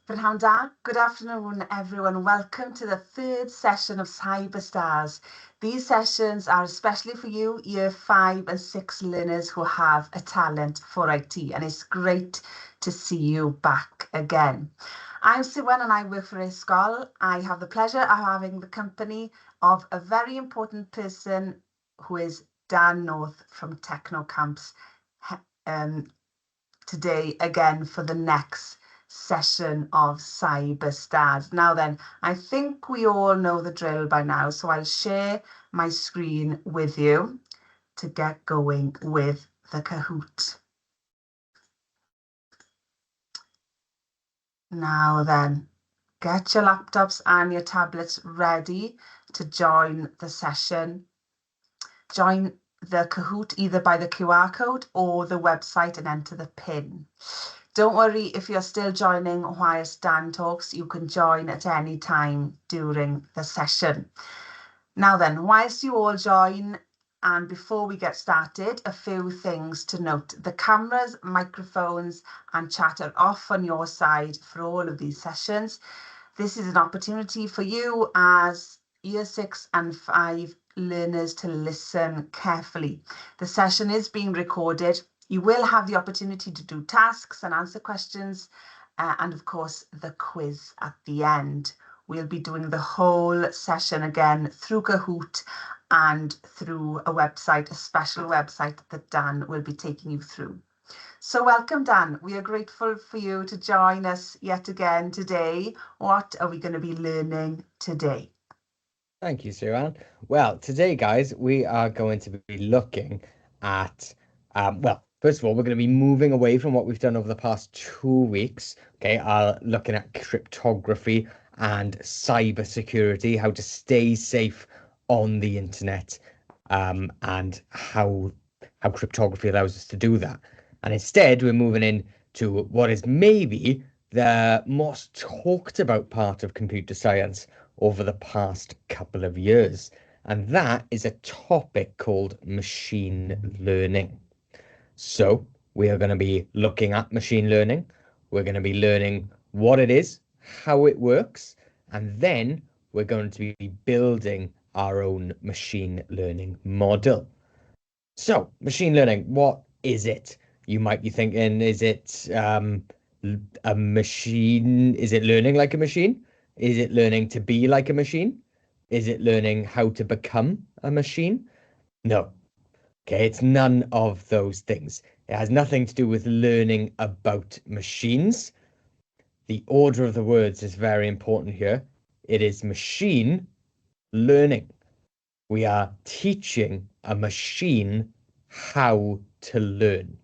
Prynhawn da, good afternoon everyone. Welcome to the third session of Cyber Stars. These sessions are especially for you, Year 5 and 6 learners who have a talent for IT, and it's great to see you back again. I'm Siwan and I work for e-sgol. I have the pleasure of having the company of a very important person who is Dan North from Techno Camps today again for the next session of Cyber Stars. Now then, I think we all know the drill by now, so I'll share my screen with you to get going with the Kahoot. Now then, get your laptops and your tablets ready to join the session. Join the Kahoot either by the QR code or the website and enter the PIN. Don't worry if you're still joining whilst Dan talks, you can join at any time during the session. Now then, whilst you all join, and before we get started, a few things to note. The cameras, microphones and chat are off on your side for all of these sessions. This is an opportunity for you as Year 6 and 5 learners to listen carefully. The session is being recorded. You will have the opportunity to do tasks and answer questions, and of course the quiz at the end. We'll be doing the whole session again through Kahoot and through a website, a special website that Dan will be taking you through. So welcome, Dan. We are grateful for you to join us yet again today. What are we going to be learning today? Thank you, Siran. Well, today, guys, we are going to be looking at, first of all, we're going to be moving away from what we've done over the past 2 weeks. Okay, looking at cryptography and cyber security, how to stay safe on the internet, and how cryptography allows us to do that. And instead, we're moving into what is maybe the most talked about part of computer science over the past couple of years. And that is a topic called machine learning. So we are going to be looking at machine learning. We're going to be learning what it is, how it works, and then we're going to be building our own machine learning model. So machine learning, what is it? You might be thinking, is it a machine? Is it learning like a machine? Is it learning to be like a machine? Is it learning how to become a machine? No. Okay, it's none of those things. It has nothing to do with learning about machines. The order of the words is very important here. It is machine learning. We are teaching a machine how to learn.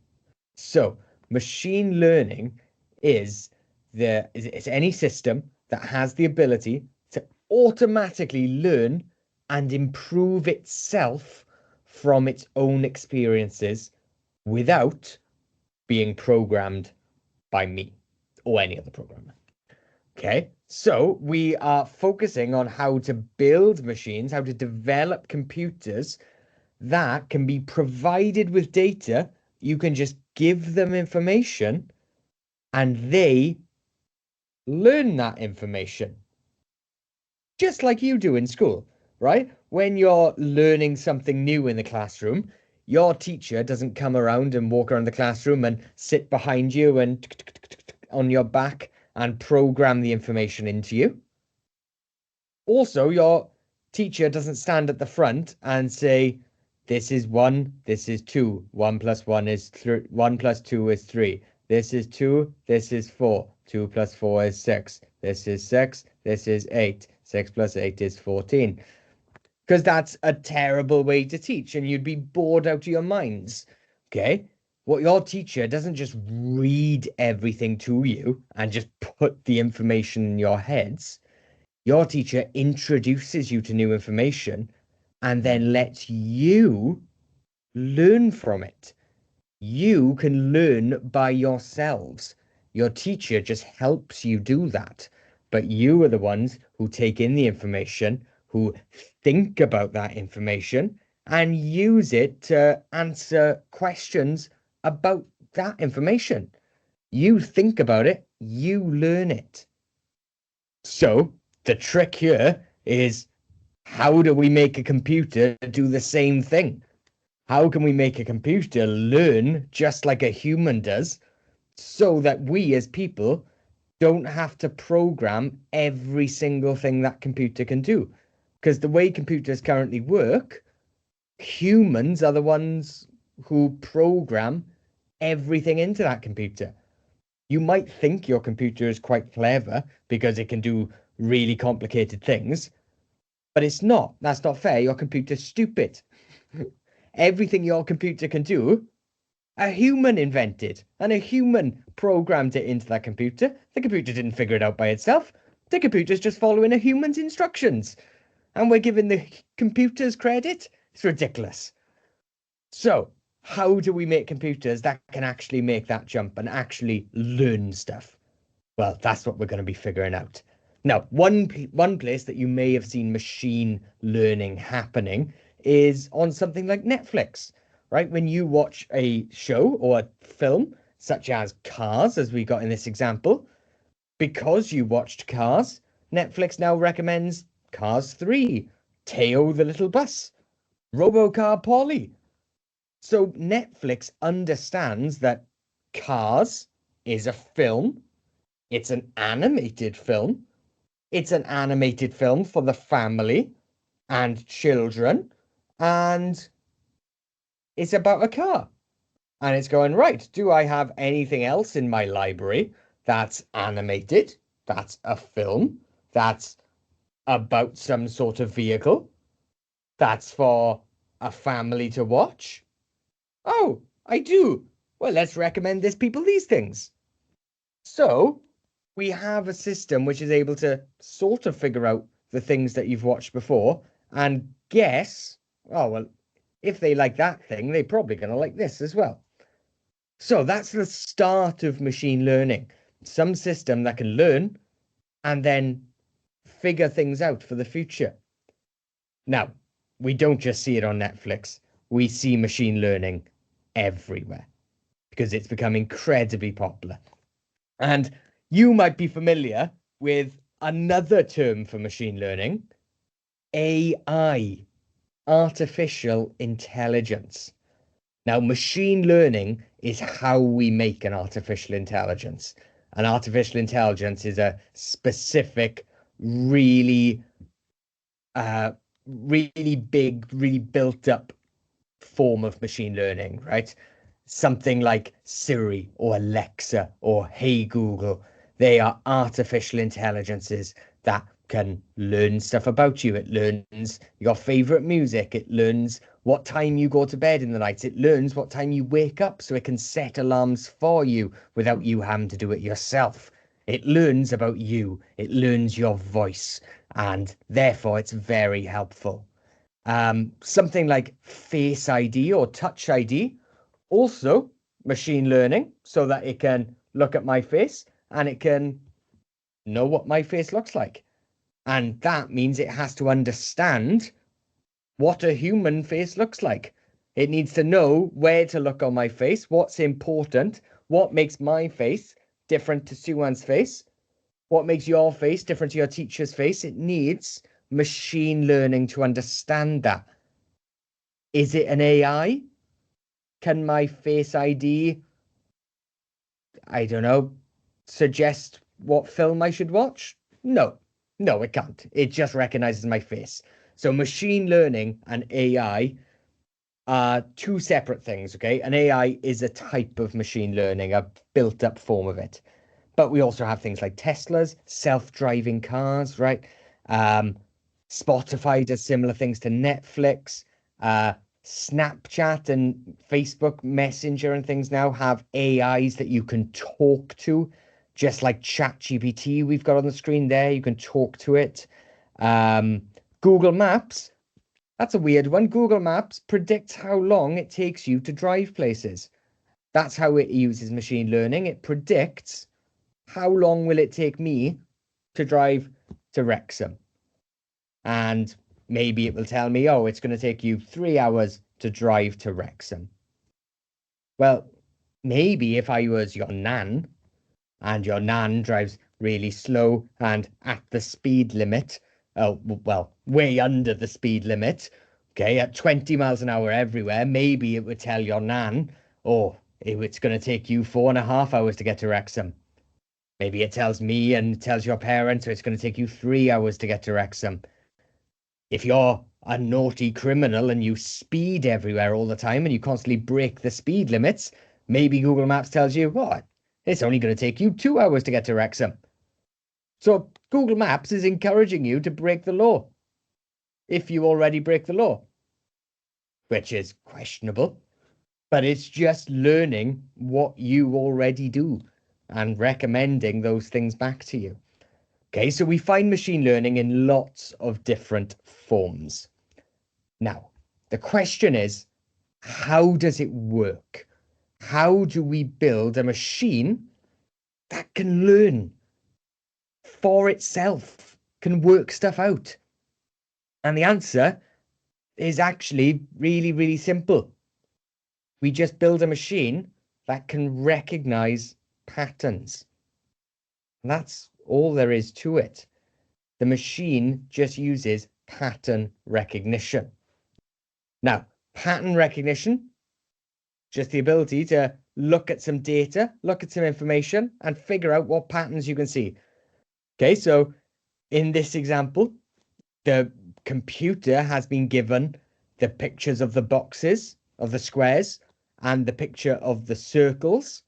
So machine learning is any system that has the ability to automatically learn and improve itself from its own experiences without being programmed by me or any other programmer. Okay, so we are focusing on how to build machines, how to develop computers that can be provided with data. You can just give them information and they learn that information. Just like you do in school, right? When you're learning something new in the classroom, your teacher doesn't come around and walk around the classroom and sit behind you and on your back and program the information into you. Also, your teacher doesn't stand at the front and say, this is 1, this is 2, 1 plus 1 is 3, 1 plus 2 is 3. This is 2, this is 4, 2 plus 4 is 6. This is 6, this is 8. 6 plus 8 is 14. Because that's a terrible way to teach and you'd be bored out of your minds. Okay? What your teacher doesn't just read everything to you and just put the information in your heads. Your teacher introduces you to new information and then lets you learn from it. You can learn by yourselves. Your teacher just helps you do that. But you are the ones who take in the information, who think about that information, and use it to answer questions about that information. You think about it, you learn it. So the trick here is, how do we make a computer do the same thing? How can we make a computer learn just like a human does so that we as people don't have to program every single thing that computer can do? Because the way computers currently work, humans are the ones who program everything into that computer. You might think your computer is quite clever because it can do really complicated things, but it's not. That's not fair. Your computer's stupid. Everything your computer can do, a human invented, and a human programmed it into that computer. The computer didn't figure it out by itself. The computer's just following a human's instructions. And we're giving the computers credit? It's ridiculous. So, how do we make computers that can actually make that jump and actually learn stuff? Well, that's what we're going to be figuring out. Now, one place that you may have seen machine learning happening is on something like Netflix, right? When you watch a show or a film, such as Cars, as we got in this example, because you watched Cars, Netflix now recommends Cars 3, Teo the Little Bus, Robocar Polly. So Netflix understands that Cars is a film. It's an animated film. It's an animated film for the family and children. And it's about a car. And it's going, right, do I have anything else in my library that's animated? That's a film. That's about some sort of vehicle. That's for a family to watch. Oh, I do. Well, let's recommend this people these things. So we have a system which is able to sort of figure out the things that you've watched before and guess, oh, well, if they like that thing, they're probably going to like this as well. So that's the start of machine learning. Some system that can learn and then figure things out for the future. Now, we don't just see it on Netflix. We see machine learning everywhere because it's become incredibly popular. And you might be familiar with another term for machine learning, AI, artificial intelligence. Now, machine learning is how we make an artificial intelligence. An artificial intelligence is a specific, really, really big, really built up form of machine learning, right? Something like Siri or Alexa or Hey Google. They are artificial intelligences that can learn stuff about you. It learns your favorite music. It learns what time you go to bed in the night. It learns what time you wake up so it can set alarms for you without you having to do it yourself. It learns about you. It learns your voice. And therefore, it's very helpful. Something like Face ID or Touch ID, also machine learning, so that it can look at my face and it can know what my face looks like. And that means it has to understand what a human face looks like. It needs to know where to look on my face, what's important, what makes my face different to Suan's face, what makes your face different to your teacher's face. It needs machine learning to understand that. Is it an AI? Can my Face ID, I don't know, suggest what film I should watch? No, no, it can't. It just recognizes my face. So machine learning and AI are two separate things, okay? An AI is a type of machine learning, a built up form of it. But we also have things like Teslas, self-driving cars, right? Um, Spotify does similar things to Netflix. Snapchat and Facebook Messenger and things now have AIs that you can talk to, just like ChatGPT we've got on the screen there. You can talk to it. Um, Google Maps, that's a weird one. Google Maps predicts how long it takes you to drive places. That's how it uses machine learning. It predicts how long will it take me to drive to Wrexham. And maybe it will tell me, oh, it's going to take you 3 hours to drive to Wrexham. Well, maybe if I was your nan and your nan drives really slow and at the speed limit, oh, well, way under the speed limit, okay, at 20 miles an hour everywhere, maybe it would tell your nan, oh, it's going to take you 4.5 hours to get to Wrexham. Maybe it tells me and tells your parents, so it's going to take you 3 hours to get to Wrexham. If you're a naughty criminal and you speed everywhere all the time and you constantly break the speed limits, maybe Google Maps tells you, what? It's only going to take you 2 hours to get to Wrexham. So Google Maps is encouraging you to break the law if you already break the law, which is questionable, but it's just learning what you already do and recommending those things back to you. Okay, so we find machine learning in lots of different forms. Now, the question is, how does it work? How do we build a machine that can learn for itself, can work stuff out? And the answer is actually really, really simple. We just build a machine that can recognize patterns. And that's all there is to it. The machine just uses pattern recognition. Now, pattern recognition, just the ability to look at some data, look at some information, and figure out what patterns you can see. Okay, so in this example, the computer has been given the pictures of the boxes, of the squares, and the picture of the circles.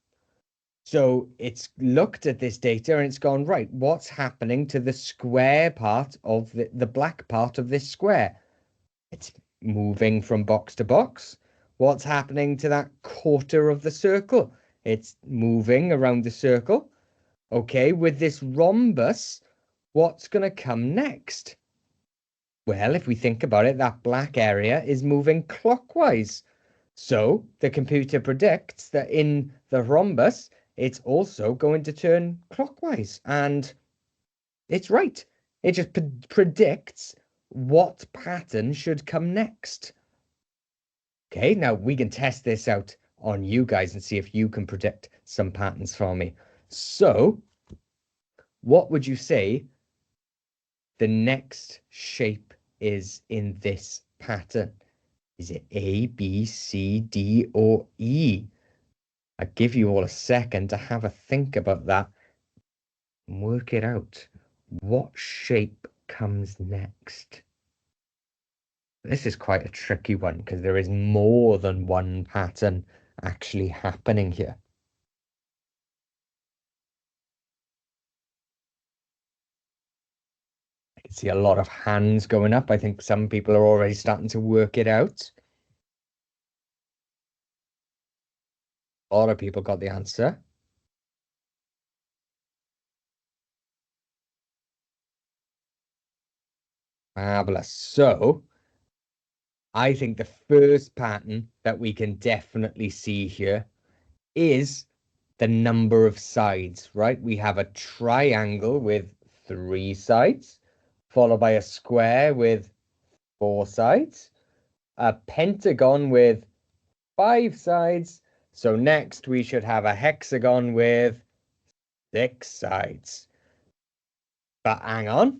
So it's looked at this data and it's gone, right, what's happening to the square part of the black part of this square? It's moving from box to box. What's happening to that quarter of the circle? It's moving around the circle. Okay, with this rhombus, what's going to come next? Well, if we think about it, that black area is moving clockwise. So the computer predicts that in the rhombus, it's also going to turn clockwise. And it's right. It just predicts what pattern should come next. Okay, now we can test this out on you guys and see if you can predict some patterns for me. So, what would you say the next shape is in this pattern? Is it A, B, C, D, or E? I'll give you all a second to have a think about that and work it out. What shape comes next? This is quite a tricky one because there is more than one pattern actually happening here. I can see a lot of hands going up. I think some people are already starting to work it out. A lot of people got the answer. Fabulous. So I think the first pattern that we can definitely see here is the number of sides, right? We have a triangle with 3 sides, followed by a square with 4 sides, a pentagon with 5 sides. So next we should have a hexagon with 6 sides. But hang on,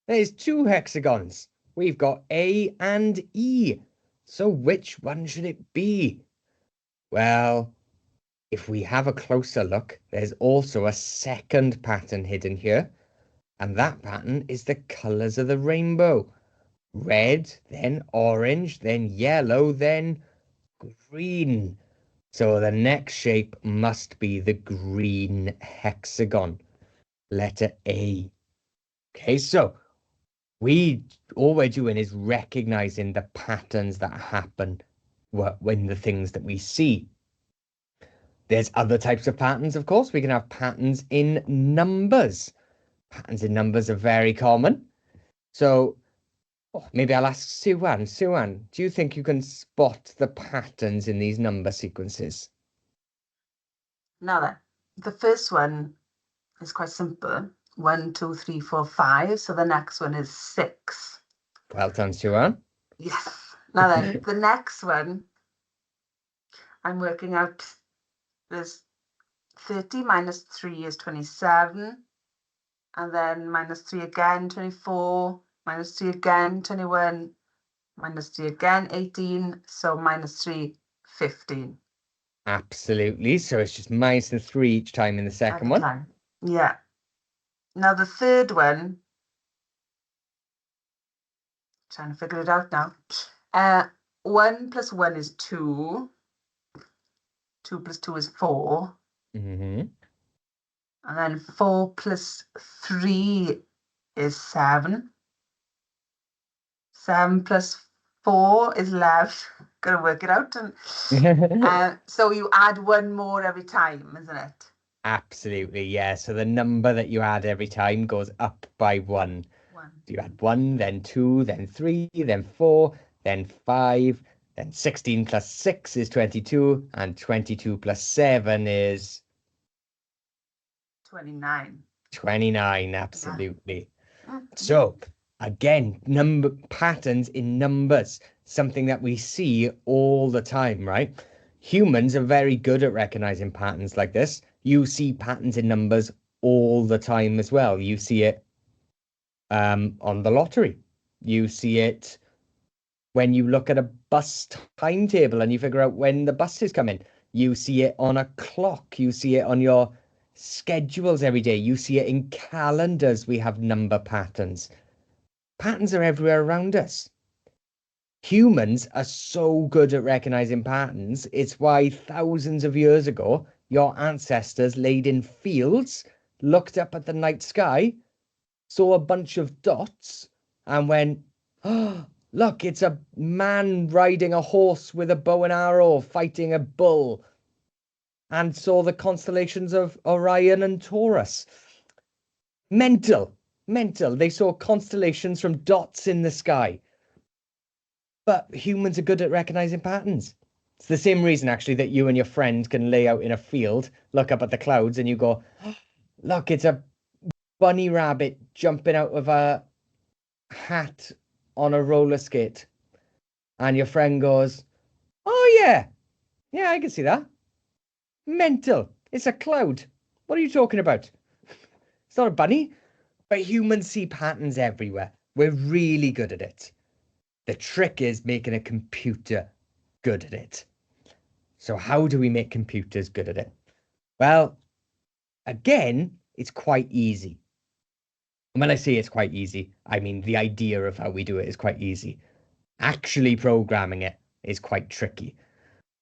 there's 2 hexagons. We've got A and E. So which one should it be? Well, if we have a closer look, there's also a second pattern hidden here. And that pattern is the colors of the rainbow. Red, then orange, then yellow, then green. So the next shape must be the green hexagon, letter A. Okay, so all we're doing is recognizing the patterns that happen when the things that we see. There's other types of patterns, of course. We can have patterns in numbers. Patterns in numbers are very common. So maybe I'll ask Sue-Ann. Sue-Ann, do you think you can spot the patterns in these number sequences? Now then, the first one is quite simple. 1, 2, 3, 4, 5. So the next one is 6. Well done, Sue-Ann. Yes. Now then, the next one, I'm working out, there's 30 minus 3 is 27. And then minus 3 again, 24. Minus 3 again, 21. Minus 3 again, 18. So minus 3, 15. Absolutely. So it's just minus the 3 each time in the second one. Time. Yeah. Now the third one, trying to figure it out now. 1 plus 1 is 2. 2 plus 2 is 4. Mm-hmm. And then 4 plus 3 is 7. 7 plus 4 is 11. Gotta work it out. And so you add one more every time, isn't it? Absolutely, yeah. So the number that you add every time goes up by 1. One. So you add 1, then 2, then 3, then 4, then 5, then 16 plus 6 is 22, and 22 plus 7 is 29. 29, absolutely. Yeah. So again, number patterns in numbers, something that we see all the time, right? Humans are very good at recognizing patterns like this. You see patterns in numbers all the time as well. You see it on the lottery. You see it when you look at a bus timetable and you figure out when the bus is coming. You see it on a clock. You see it on your schedules every day. You see it in calendars. We have number patterns. Patterns are everywhere around us. Humans are so good at recognizing patterns. It's why thousands of years ago, your ancestors laid in fields, looked up at the night sky, saw a bunch of dots, and went, oh, look, it's a man riding a horse with a bow and arrow fighting a bull, and saw the constellations of Orion and Taurus. Mental, mental. They saw constellations from dots in the sky. But humans are good at recognizing patterns. It's the same reason, actually, that you and your friend can lay out in a field, look up at the clouds, and you go, look, it's a bunny rabbit jumping out of a hat on a roller skate. And your friend goes, oh, yeah, yeah, I can see that. Mental. It's a cloud. What are you talking about? It's not a bunny. But humans see patterns everywhere. We're really good at it. The trick is making a computer good at it. So how do we make computers good at it? Well, again, it's quite easy. And when I say it's quite easy, I mean the idea of how we do it is quite easy. Actually programming it is quite tricky.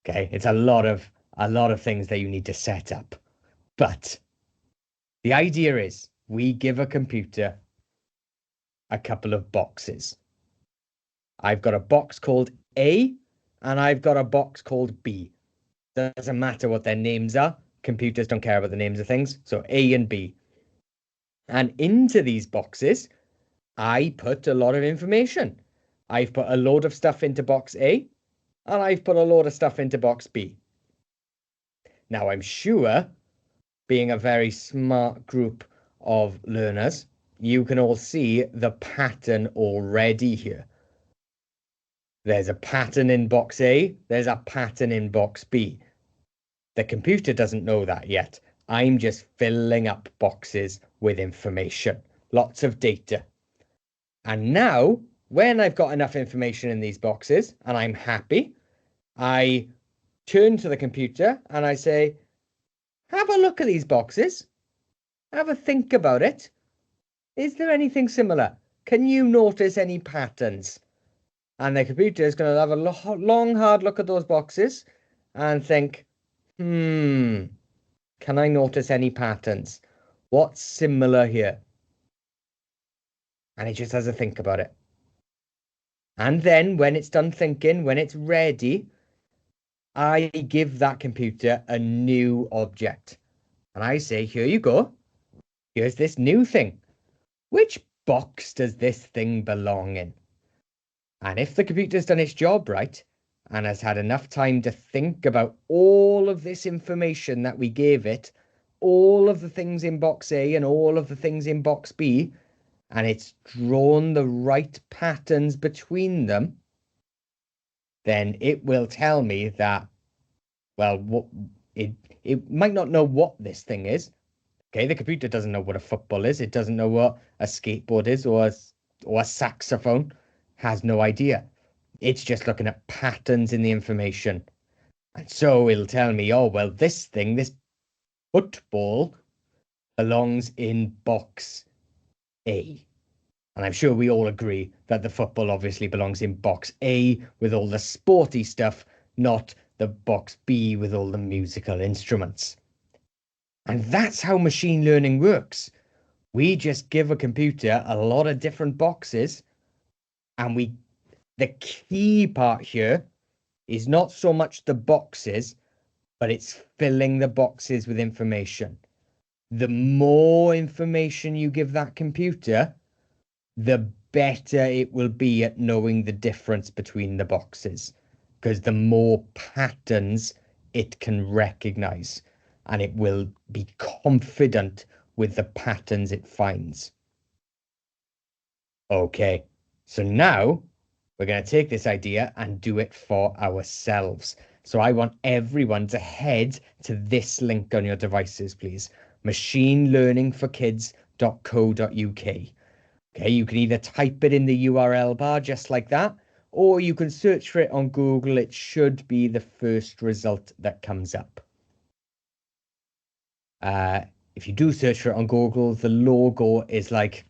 Okay, it's a lot of things that you need to set up. But the idea is we give a computer a couple of boxes. I've got a box called A and I've got a box called B. Doesn't matter what their names are. Computers don't care about the names of things. So A and B. And into these boxes, I put a lot of information. I've put a load of stuff into box A, and I've put a load of stuff into box B. Now, I'm sure, being a very smart group of learners, you can all see the pattern already here. There's a pattern in box A, there's a pattern in box B. The computer doesn't know that yet. I'm just filling up boxes with information, lots of data. And now, when I've got enough information in these boxes and I'm happy, I turn to the computer and I say, have a look at these boxes. Have a think about it. Is there anything similar? Can you notice any patterns? And the computer is going to have a long, hard look at those boxes and think, can I notice any patterns? What's similar here? And it just has to think about it. And then when it's done thinking, when it's ready, I give that computer a new object. And I say, here you go. Here's this new thing. Which box does this thing belong in? And if the computer's done its job right and has had enough time to think about all of this information that we gave it, all of the things in box A and all of the things in box B, and it's drawn the right patterns between them, then it will tell me that, well, it might not know what this thing is. Okay, the computer doesn't know what a football is. It doesn't know what a skateboard is or a saxophone. Has no idea. It's just looking at patterns in the information. And so it'll tell me, oh, well, this thing, this football belongs in box A. And I'm sure we all agree that the football obviously belongs in box A with all the sporty stuff, not the box B with all the musical instruments. And that's how machine learning works. We just give a computer a lot of different boxes, and the key part here is not so much the boxes, but it's filling the boxes with information. The more information you give that computer, the better it will be at knowing the difference between the boxes, because the more patterns it can recognize, and it will be confident with the patterns it finds. Okay, so now we're going to take this idea and do it for ourselves. So I want everyone to head to this link on your devices, please. machinelearningforkids.co.uk. Okay, you can either type it in the URL bar just like that, or you can search for it on Google. It should be the first result that comes up. If you do search for it on Google, the logo is like,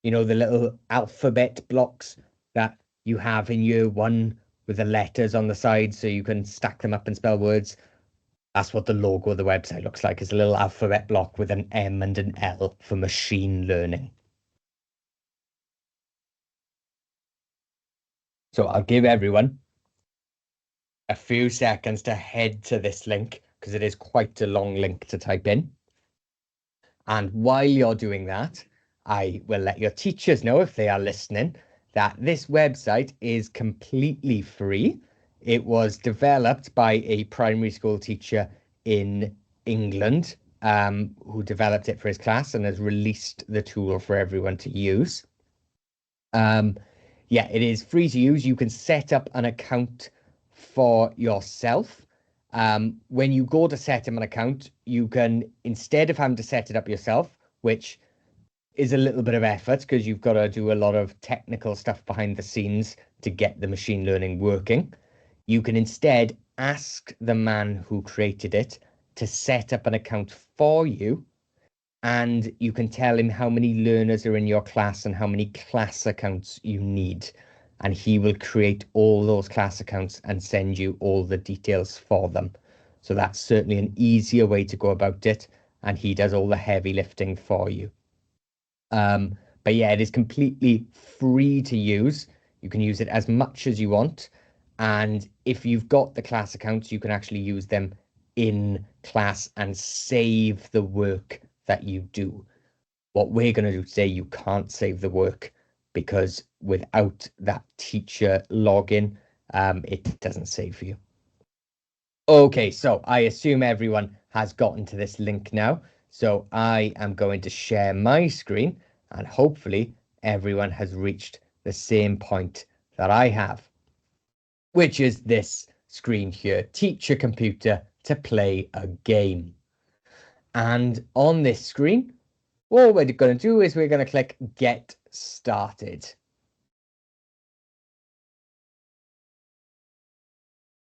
you know, the little alphabet blocks that you have in year one with the letters on the side so you can stack them up and spell words. That's what the logo of the website looks like. It's a little alphabet block with an M and an L for machine learning. So I'll give everyone a few seconds to head to this link because it is quite a long link to type in. And while you're doing that, I will let your teachers know, if they are listening, that this website is completely free. It was developed by a primary school teacher in England who developed it for his class and has released the tool for everyone to use. Yeah, it is free to use. You can set up an account for yourself. When you go to set up an account, you can, instead of having to set it up yourself, which is a little bit of effort because you've got to do a lot of technical stuff behind the scenes to get the machine learning working, you can instead ask the man who created it to set up an account for you, and you can tell him how many learners are in your class and how many class accounts you need. And he will create all those class accounts and send you all the details for them. So that's certainly an easier way to go about it. And he does all the heavy lifting for you. But yeah, it is completely free to use. You can use it as much as you want. And if you've got the class accounts, you can actually use them in class and save the work that you do. What we're going to do today, you can't save the work because without that teacher login, it doesn't save for you. Okay, so I assume everyone has gotten to this link now. So I am going to share my screen and hopefully everyone has reached the same point that I have, which is this screen here, teach a computer to play a game. And on this screen, what we're going to do is we're going to click Get Started.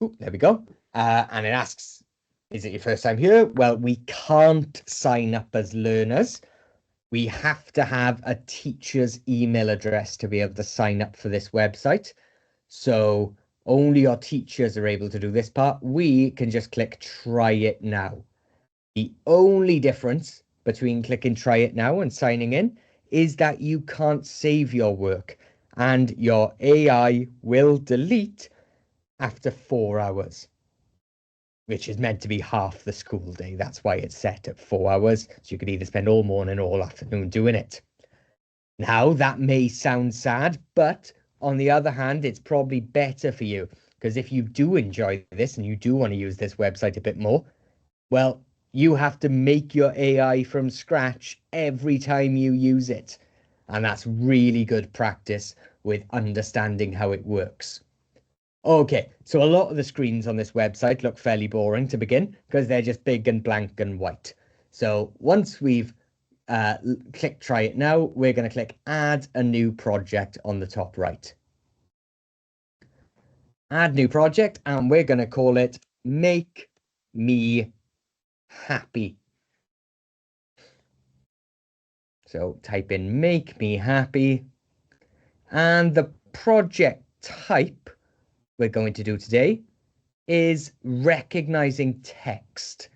Ooh, there we go. And it asks, is it your first time here? Well, we can't sign up as learners. We have to have a teacher's email address to be able to sign up for this website. So only our teachers are able to do this part. We can just click Try It Now. The only difference between clicking Try It Now and signing in is that you can't save your work and your AI will delete after 4 hours, which is meant to be half the school day. That's why it's set at 4 hours. So you could either spend all morning or all afternoon doing it. Now, that may sound sad, but on the other hand, it's probably better for you because if you do enjoy this and you do want to use this website a bit more, well, you have to make your AI from scratch every time you use it. And that's really good practice with understanding how it works. Okay, so a lot of the screens on this website look fairly boring to begin because they're just big and blank and white. So once we've clicked try it now, we're going to click add a new project on the top right. Add new project, and we're going to call it Make Me Happy. So type in Make Me Happy, and the project type we're going to do today is recognizing text.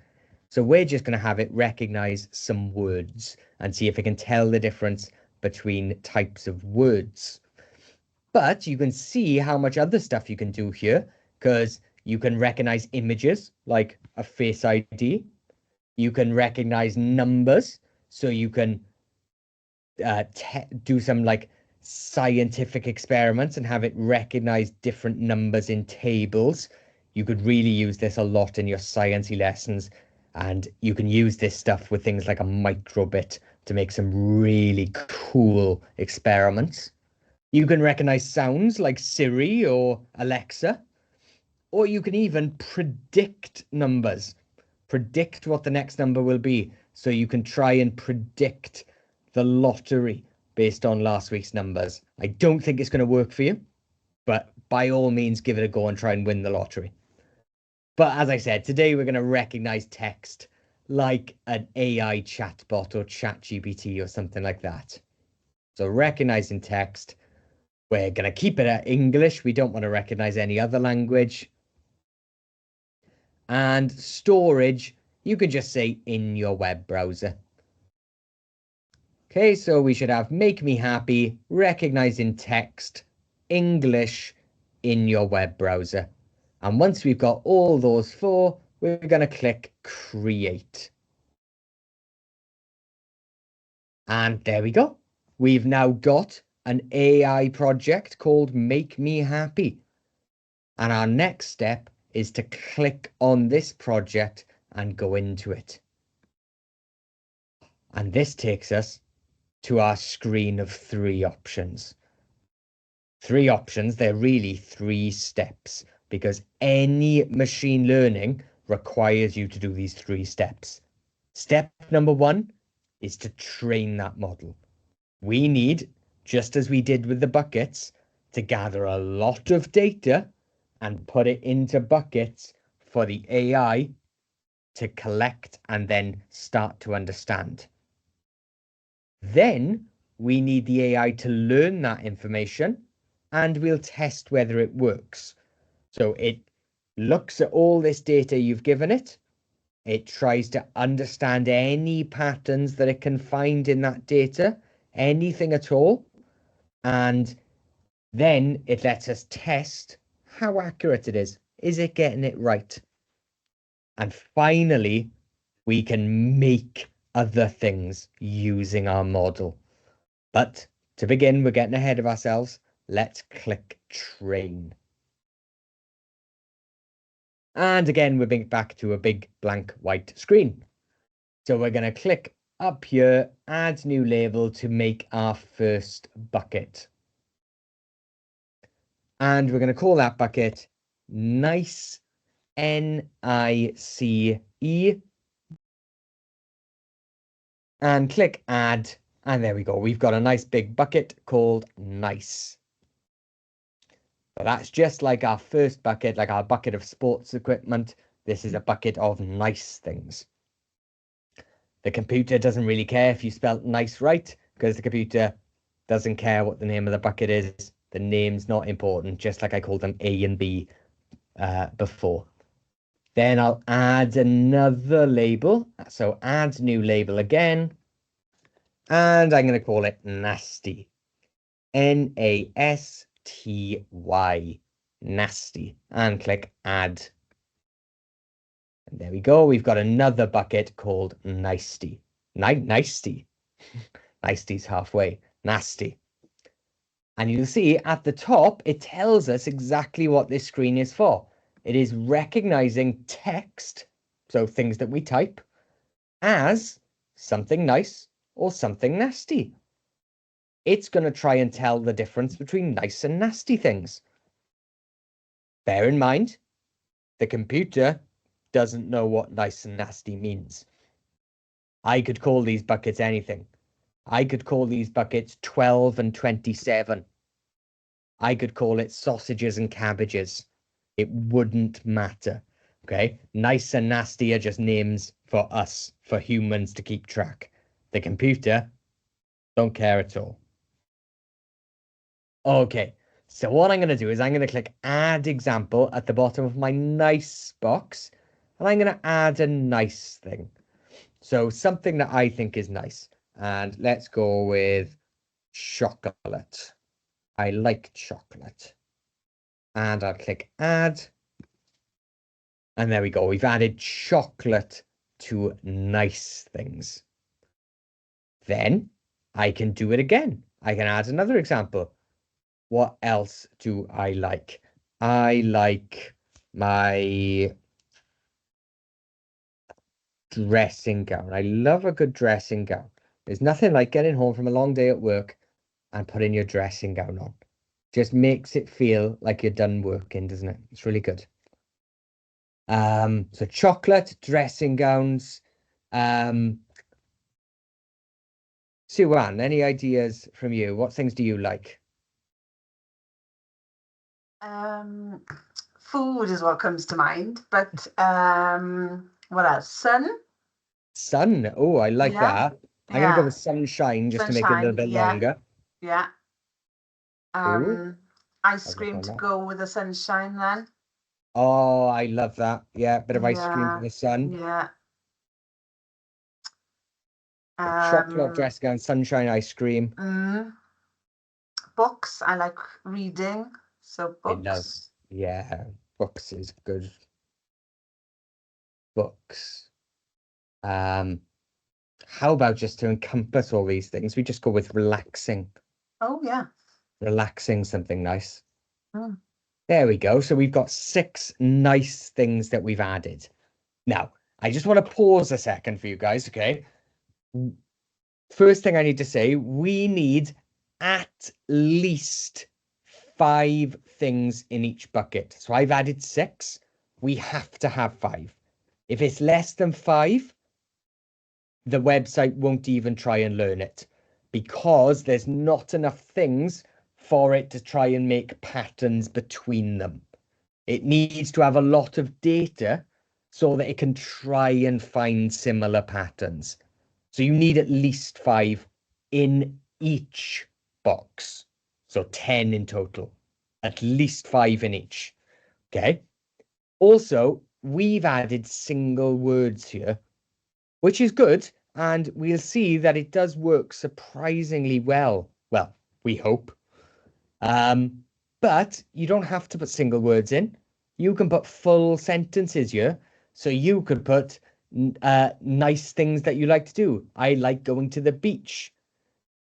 So we're just going to have it recognize some words and see if it can tell the difference between types of words. But you can see how much other stuff you can do here, because you can recognize images like a Face ID. You can recognize numbers, so you can do some like scientific experiments and have it recognize different numbers in tables. You could really use this a lot in your sciencey lessons, and you can use this stuff with things like a microbit to make some really cool experiments. You can recognize sounds like Siri or Alexa, or you can even predict numbers, predict what the next number will be. So you can try and predict the lottery based on last week's numbers. I don't think it's going to work for you, but by all means, give it a go and try and win the lottery. But as I said, today we're going to recognize text like an AI chatbot or ChatGPT or something like that. So recognizing text, we're going to keep it at English. We don't want to recognize any other language. And storage, you can just say in your web browser. Okay, so we should have make me happy, recognizing text, English in your web browser. And once we've got all those four, we're going to click create. And there we go. We've now got an AI project called Make Me Happy. And our next step is to click on this project and go into it. And this takes us to our screen of three options. Three options, they're really three steps, because any machine learning requires you to do these three steps. Step number one is to train that model. We need, just as we did with the buckets, to gather a lot of data and put it into buckets for the AI to collect and then start to understand. Then we need the AI to learn that information, and we'll test whether it works. So it looks at all this data you've given it. It tries to understand any patterns that it can find in that data, anything at all. And then it lets us test how accurate it is. Is it getting it right? And finally, we can make other things using our model. But to begin, we're getting ahead of ourselves. Let's click train. And again, we're back to a big blank white screen. So we're going to click up here, add new label to make our first bucket. And we're going to call that bucket nice, N-I-C-E. And click add. And there we go. We've got a nice big bucket called nice. But that's just like our first bucket, like our bucket of sports equipment. This is a bucket of nice things. The computer doesn't really care if you spelt nice right, because the computer doesn't care what the name of the bucket is. The name's not important, just like I called them A and B before. Then I'll add another label. So add new label again. And I'm going to call it nasty. N-A-S-T-Y. Nasty. And click add. And there we go. We've got another bucket called nicety. Nicety. Nicety's halfway. Nasty. And you'll see at the top, it tells us exactly what this screen is for. It is recognizing text, so things that we type, as something nice or something nasty. It's going to try and tell the difference between nice and nasty things. Bear in mind, the computer doesn't know what nice and nasty means. I could call these buckets anything. I could call these buckets 12 and 27. I could call it sausages and cabbages. It wouldn't matter. Okay? Nice and nasty are just names for us, for humans to keep track. The computer don't care at all. Okay, so what I'm going to do is I'm going to click add example at the bottom of my nice box, and I'm going to add a nice thing. So something that I think is nice. And let's go with chocolate. I like chocolate. And I'll click add. And there we go. We've added chocolate to nice things. Then I can do it again. I can add another example. What else do I like? I like my dressing gown. I love a good dressing gown. There's nothing like getting home from a long day at work and putting your dressing gown on. Just makes it feel like you're done working, doesn't it? It's really good. So chocolate, dressing gowns. Sue-Ann, any ideas from you? What things do you like? Food is what comes to mind, but what else? Sun? Sun. Oh, I like Yeah, that. I'm gonna go yeah. with sunshine just to make it a little Sunshine, bit yeah, longer. yeah. Oh, Ice I'll work cream on to that. go with the sunshine then. Oh, I love that. Yeah, bit of ice cream for Yeah, the sun. yeah. So chocolate Um, dress gown, sunshine ice cream. Books. I like reading, so I love. books. Yeah, books is good. Books. Um, how about just to encompass all these things, we just go with relaxing. Oh yeah. Relaxing something nice. Mm. There we go. So we've got 6 nice things that we've added. Now, I just want to pause a second for you guys, okay? First thing I need to say, we need at least 5 things in each bucket. So I've added 6. We have to have 5. If it's less than 5, the website won't even try and learn it because there's not enough things for it to try and make patterns between them. It needs to have a lot of data so that it can try and find similar patterns. So you need at least 5 in each box. So 10 in total, at least 5 in each. Okay. Also, we've added single words here, which is good. And we'll see that it does work surprisingly well. Well, we hope. But you don't have to put single words in. You can put full sentences here. So you could put nice things that you like to do. I like going to the beach.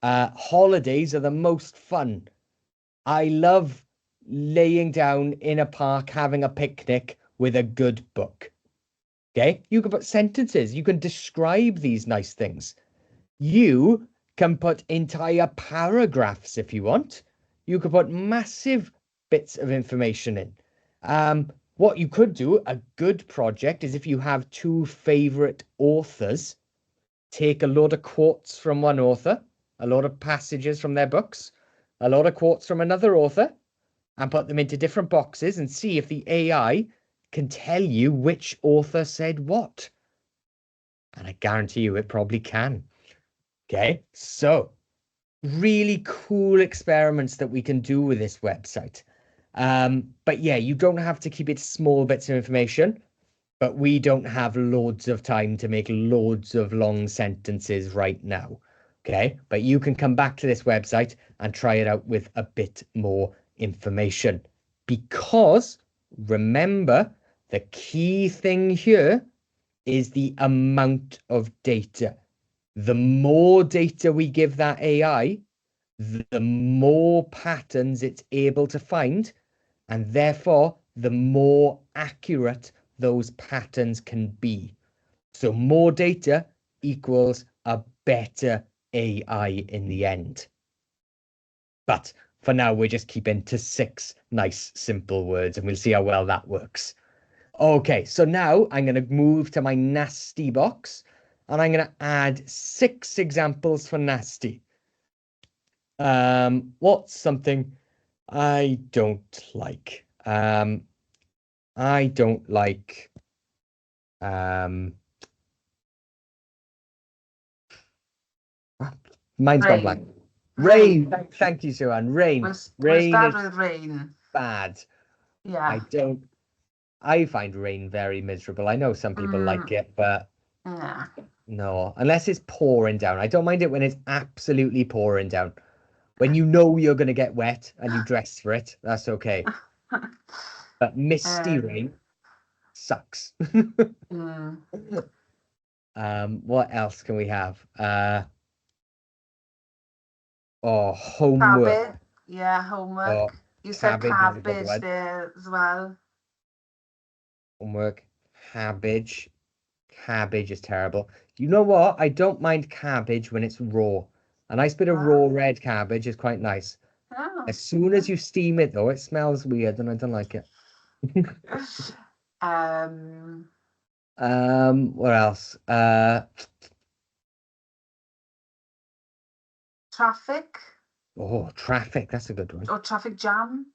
Holidays are the most fun. I love laying down in a park, having a picnic with a good book. Okay? You can put sentences. You can describe these nice things. You can put entire paragraphs if you want. You could put massive bits of information in. What you could do, a good project, is if you have 2 favorite authors, take a load of quotes from one author, a lot of passages from their books, a lot of quotes from another author, and put them into different boxes and see if the AI can tell you which author said what. And I guarantee you it probably can. Okay, so really cool experiments that we can do with this website. But yeah, you don't have to keep it small bits of information, but we don't have loads of time to make loads of long sentences right now. Okay, but you can come back to this website and try it out with a bit more information. Because remember, the key thing here is the amount of data. The more data we give that AI, the more patterns it's able to find, and therefore the more accurate those patterns can be. So more data equals a better AI in the end. But for now, we're just keeping to 6 nice, simple words, and we'll see how well that works. Okay, so now I'm going to move to my nasty box, and I'm going to add 6 examples for nasty. What's something I don't like? I don't like mine's gone blank. Rain. Thank you, Joanne. Rain. We'll Rain start is with rain. bad. Yeah. I find rain very miserable. I know some people like it, but Yeah. no, unless it's pouring down. I don't mind it when it's absolutely pouring down. When you know you're going to get wet and you dress for it, that's okay. But misty rain sucks. mm. What else can we have? Homework. Cabbage. Yeah, homework. Oh, You said cabbage is a good cabbage one. there as well. Homework, cabbage. Cabbage is terrible. You know what? I don't mind cabbage when it's raw. A nice bit of raw Ah, red cabbage is quite nice. oh, As soon as you steam it, though, it smells weird and I don't like it. What else? Traffic Traffic. That's a good one. or traffic jam.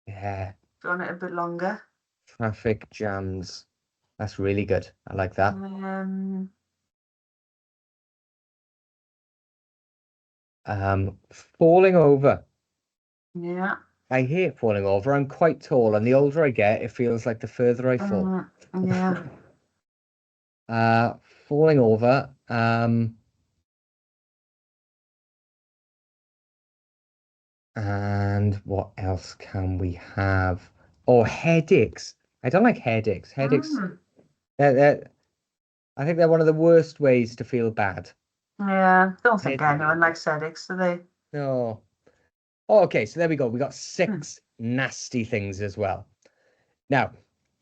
Yeah, If you want it a bit longer. traffic jams. That's really good. I like that. Falling over. Yeah. I hate falling over. I'm quite tall, and the older I get, it feels like the further I fall. Yeah. Falling over. And what else can we have? Oh, headaches. I don't like headaches. Headaches, I think they're one of the worst ways to feel bad. Yeah. Don't think Headache. anyone likes headaches, do they? No. Oh, okay, so there we go. We got 6 nasty things as well. Now,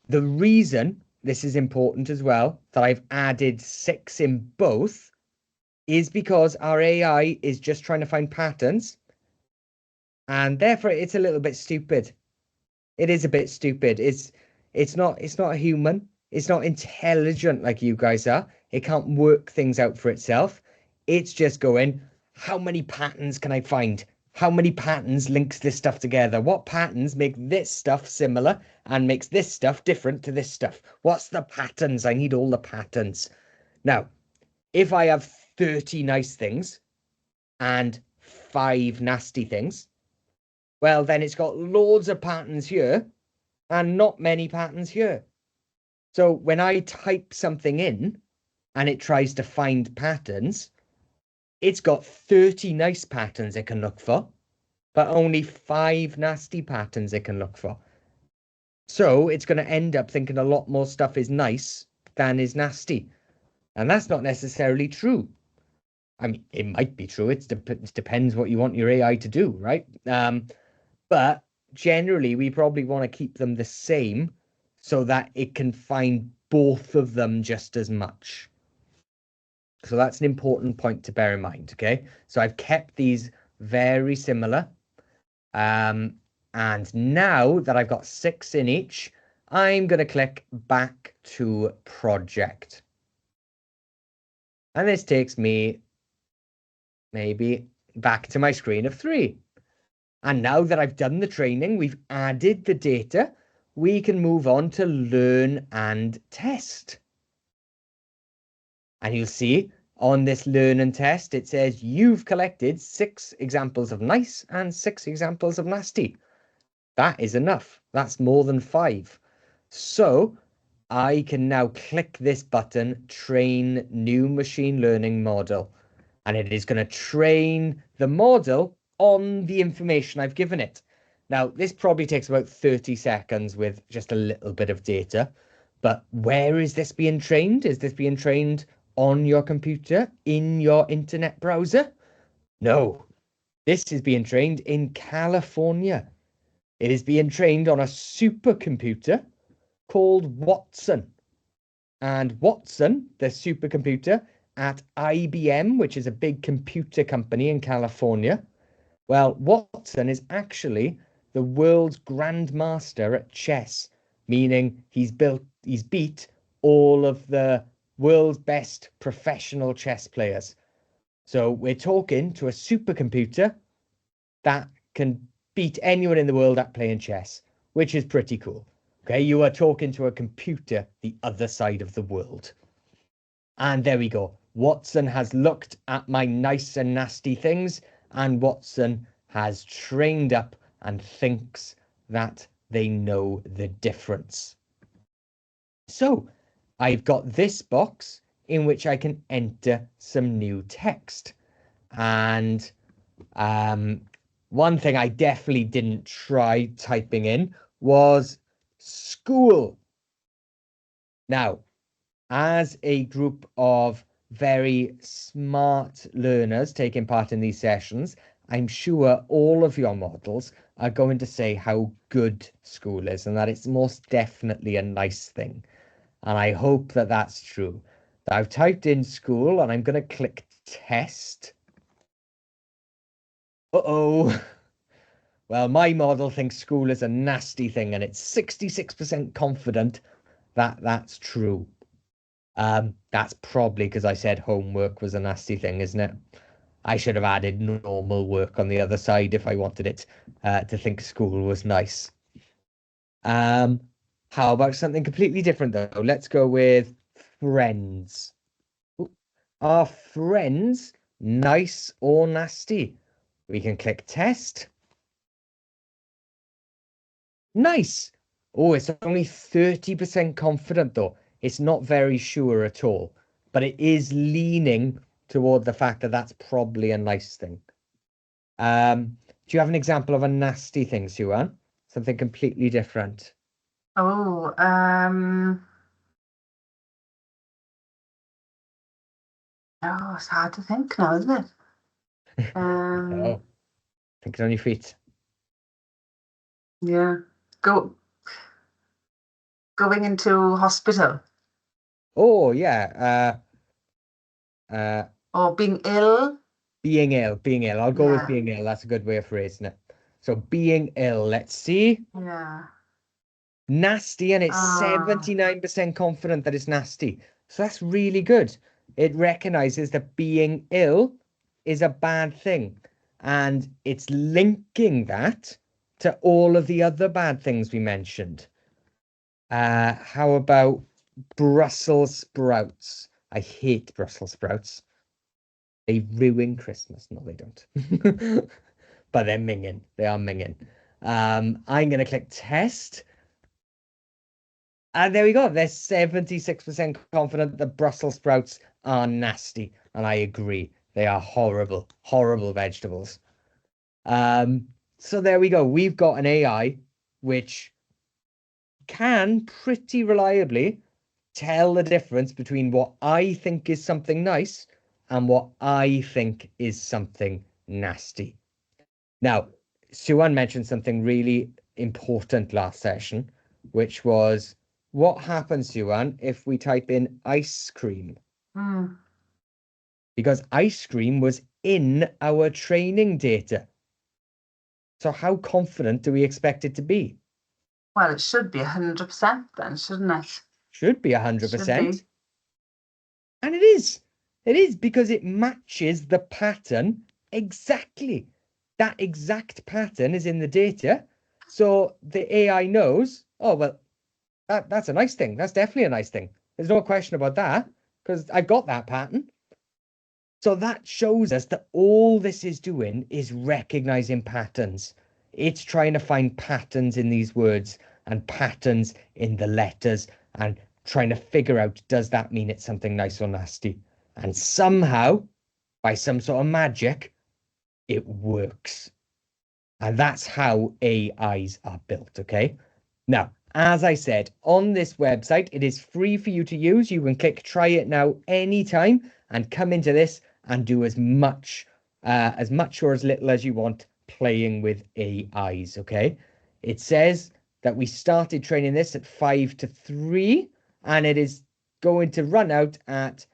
the reason this is important as well, that I've added 6 in both, is because our AI is just trying to find patterns, and therefore it's a little bit stupid. It is a bit stupid. It's not a human. It's not intelligent like you guys are. It can't work things out for itself. It's just going, how many patterns can I find? How many patterns links this stuff together? What patterns make this stuff similar and makes this stuff different to this stuff? What's the patterns? I need all the patterns. Now, if I have 30 nice things and 5 nasty things, well, then it's got loads of patterns here and not many patterns here. So when I type something in and it tries to find patterns, it's got 30 nice patterns it can look for, but only 5 nasty patterns it can look for. So it's going to end up thinking a lot more stuff is nice than is nasty. And that's not necessarily true. I mean, it might be true. It depends what you want your AI to do, right? But generally, we probably want to keep them the same so that it can find both of them just as much. So that's an important point to bear in mind, okay? So I've kept these very similar. And now that I've got 6 in each, I'm going to click back to project. And this takes me maybe back to my screen of 3. And now that I've done the training, we've added the data, we can move on to learn and test. And you'll see on this learn and test, it says you've collected 6 examples of nice and 6 examples of nasty. That is enough. That's more than 5. So I can now click this button, train new machine learning model. And it is going to train the model on the information I've given it. Now, this probably takes about 30 seconds with just a little bit of data. But where is this being trained? Is this being trained on your computer, in your internet browser? No, this is being trained in California. It is being trained on a supercomputer called Watson. And Watson, the supercomputer at IBM, which is a big computer company in California, Well, Watson is actually the world's grandmaster at chess, meaning he's beat all of the world's best professional chess players. So we're talking to a supercomputer that can beat anyone in the world at playing chess, which is pretty cool. Okay, you are talking to a computer the other side of the world. And there we go. Watson has looked at my nice and nasty things, and Watson has trained up and thinks that they know the difference. So I've got this box in which I can enter some new text. And one thing I definitely didn't try typing in was school. Now, as a group of very smart learners taking part in these sessions, I'm sure all of your models are going to say how good school is and that it's most definitely a nice thing. And I hope that that's true. I've typed in school and I'm going to click test. Uh-oh. Well, my model thinks school is a nasty thing and it's 66% confident that that's true. That's probably because I said homework was a nasty thing, isn't it? I should have added normal work on the other side if I wanted it to think school was nice. Um, how about something completely different though? Let's go with friends. Are friends nice or nasty? We can click test. Nice. Oh, it's only 30% confident though. It's not very sure at all, but it is leaning toward the fact that that's probably a nice thing. Do you have an example of a nasty thing, Suan? Something completely different. Oh, oh, it's hard to think now, isn't it? No, think on your feet. Yeah. Going into hospital Oh yeah. or being ill. Being ill, being ill. I'll go with Yeah. being ill. That's a good way of phrasing it. So being ill, let's see. Yeah. Nasty, and it's Ah, 79% confident that it's nasty. So that's really good. It recognizes that being ill is a bad thing. And it's linking that to all of the other bad things we mentioned. How about Brussels sprouts? I hate Brussels sprouts. They ruin Christmas. No, they don't. But they're minging. They are minging. I'm going to click test. And there we go. They're 76% confident that Brussels sprouts are nasty. And I agree. They are horrible, horrible vegetables. So there we go. We've got an AI which can pretty reliably tell the difference between what I think is something nice and what I think is something nasty. Now, Suan mentioned something really important last session, which was what happens, Suan, if we type in ice cream? hmm. Because ice cream was in our training data. So how confident do we expect it to be? Well, it should be 100% then, shouldn't it? Should be Should 100%. be. And it is. It is because it matches the pattern exactly. That exact pattern is in the data. So the AI knows, oh, well, that's a nice thing. That's definitely a nice thing. There's no question about that because I've got that pattern. So that shows us that all this is doing is recognizing patterns. It's trying to find patterns in these words and patterns in the letters and trying to figure out, does that mean it's something nice or nasty? And somehow, by some sort of magic, it works. And that's how AIs are built, okay? Now, as I said, on this website, it is free for you to use. You can click try it now anytime and come into this and do as much or as little as you want playing with AIs, okay? It says that we started training this at 5 to 3 and it is going to run out at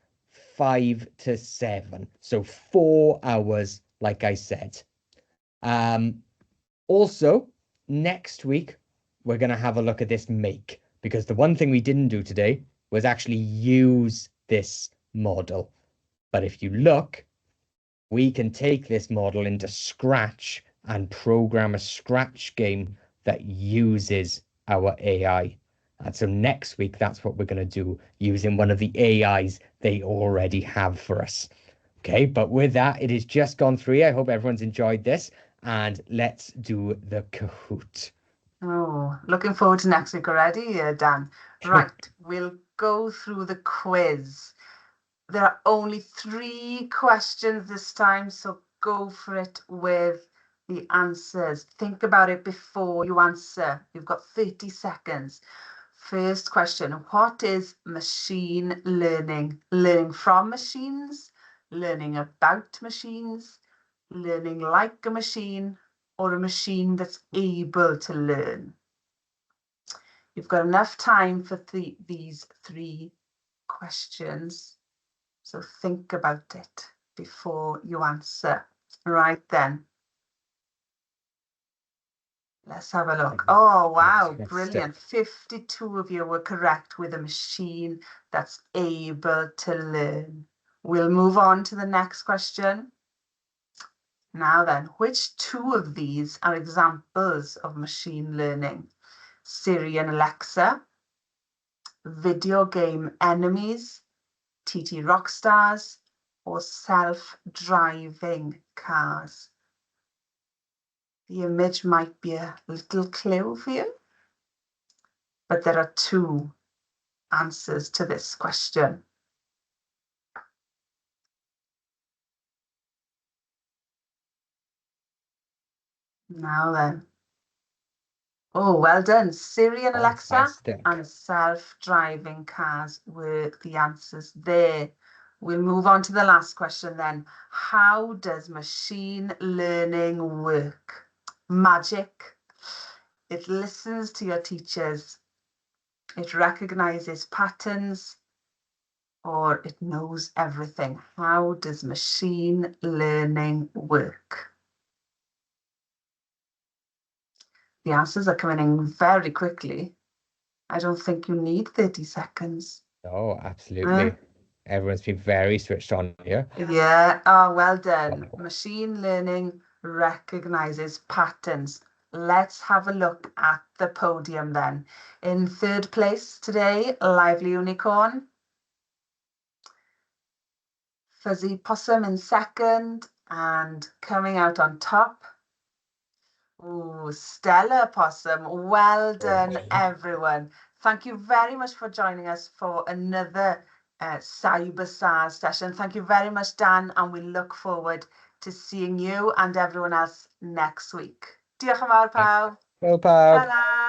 5 to 7. So 4 hours, like I said. Also, next week, we're going to have a look at this make, because the one thing we didn't do today was actually use this model. But if you look, we can take this model into Scratch and program a Scratch game that uses our AI. And so next week, that's what we're going to do using one of the AIs they already have for us. Okay, but with that, it has just gone 3. I hope everyone's enjoyed this, and let's do the Kahoot. Oh, looking forward to next week already, Dan. Right, we'll go through the quiz. There are only 3 questions this time, so go for it with the answers. Think about it before you answer. You've got 30 seconds. First question, what is machine learning? Learning from machines, learning about machines, learning like a machine, or a machine that's able to learn? You've got enough time for these 3 questions. So think about it before you answer. Right then. Let's have a look. Oh, wow, brilliant. 52 of you were correct with a machine that's able to learn. We'll move on to the next question. Now then, which 2 of these are examples of machine learning? Siri and Alexa, video game enemies, TT Rockstars, or self-driving cars? The image might be a little clue for you, but there are 2 answers to this question. Now then. Oh, well done. Siri and Alexa and self-driving cars were the answers there. We'll move on to the last question then. How does machine learning work? Magic. It listens to your teachers. It recognizes patterns, or it knows everything. How does machine learning work? The answers are coming in very quickly. I don't think you need 30 seconds. Oh, absolutely. Everyone's been very switched on here. Yeah, oh, well done. Machine learning recognizes patterns. Let's have a look at the podium then. In 3rd place today, Lively Unicorn. Fuzzy Possum in 2nd, and coming out on top, ooh, Stella Possum. Well done, everyone. Thank you very much for joining us for another Cyber SARS session. Thank you very much, Dan, and we look forward to seeing you and everyone else next week. Diolch yn fawr, pawb. Well, pawb. Ta-ra.